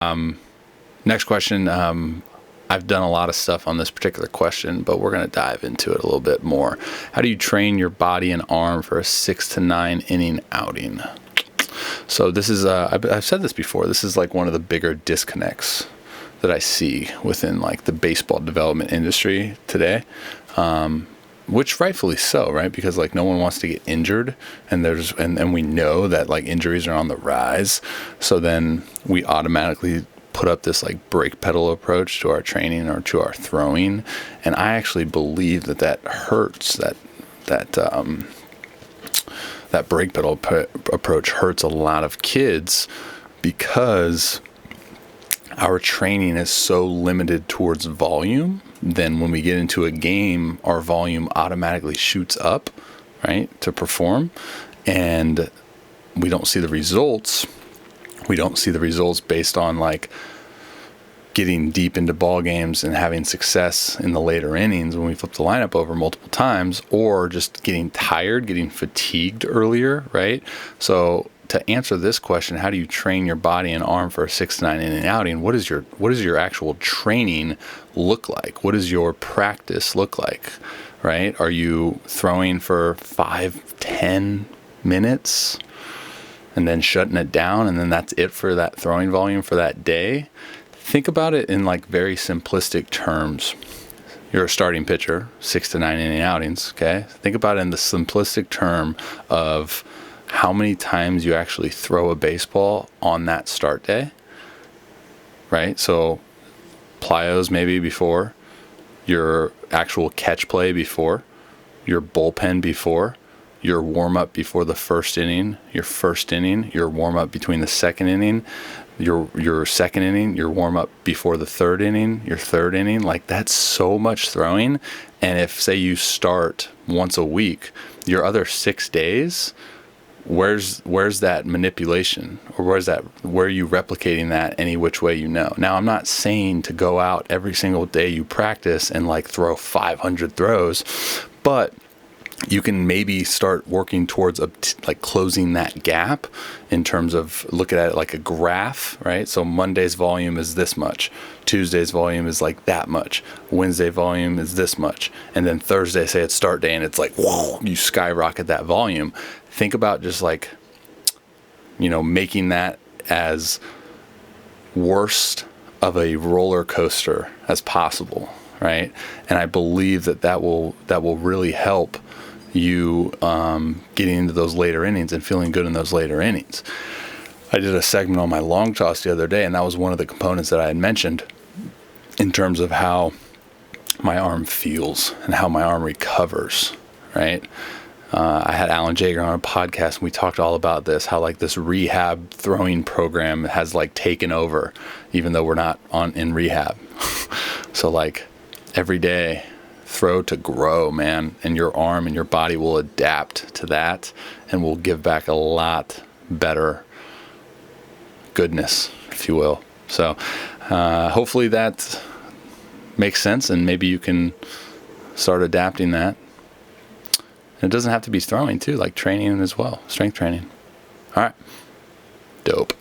Next question. I've done a lot of stuff on this particular question, but we're going to dive into it a little bit more. How do you train your body and arm for a 6 to 9 inning outing? So this is, I've said this before, this is like one of the bigger disconnects that I see within like the baseball development industry today. Which rightfully so, right? Because like no one wants to get injured, and we know that like injuries are on the rise. So then we automatically put up this like brake pedal approach to our training or to our throwing. And I actually believe that hurts, that brake pedal approach hurts a lot of kids, because our training is so limited towards volume. Then when we get into a game, our volume automatically shoots up, right, to perform, and we don't see the results. We don't see the results based on like getting deep into ball games and having success in the later innings when we flip the lineup over multiple times, or just getting tired, getting fatigued earlier, right? So to answer this question, how do you train your body and arm for a 6 to 9 inning outing? What does your actual training look like? What does your practice look like, right? Are you throwing for 5-10 minutes and then shutting it down, and then that's it for that throwing volume for that day? Think about it in like very simplistic terms. You're a starting pitcher, 6 to 9 inning outings, okay? Think about it in the simplistic term of how many times you actually throw a baseball on that start day, right? So plyos maybe before, your actual catch play before, your bullpen before, your warm-up before the first inning, your warm-up between the second inning, your second inning, your warm-up before the third inning, your third inning. Like, that's so much throwing. And if, say, you start once a week, your other 6 days, where's that manipulation, or where are you replicating that any which way you know? Now, I'm not saying to go out every single day you practice and like throw 500 throws, but you can maybe start working towards like closing that gap in terms of looking at it like a graph, right? So Monday's volume is this much, Tuesday's volume is like that much, Wednesday volume is this much, and then Thursday, say it's start day, and it's like, whoa, you skyrocket that volume. Think about just like, making that as worst of a roller coaster as possible, right? And I believe that will really help you getting into those later innings and feeling good in those later innings. I did a segment on my long toss the other day, and that was one of the components that I had mentioned in terms of how my arm feels and how my arm recovers, right? I had Alan Jager on a podcast, and we talked all about this, how like this rehab throwing program has like taken over, even though we're not in rehab. So like every day, throw to grow, man, and your arm and your body will adapt to that and will give back a lot better goodness, if you will. So hopefully that makes sense, and maybe you can start adapting that. And it doesn't have to be throwing too, like training as well, strength training. All right, dope.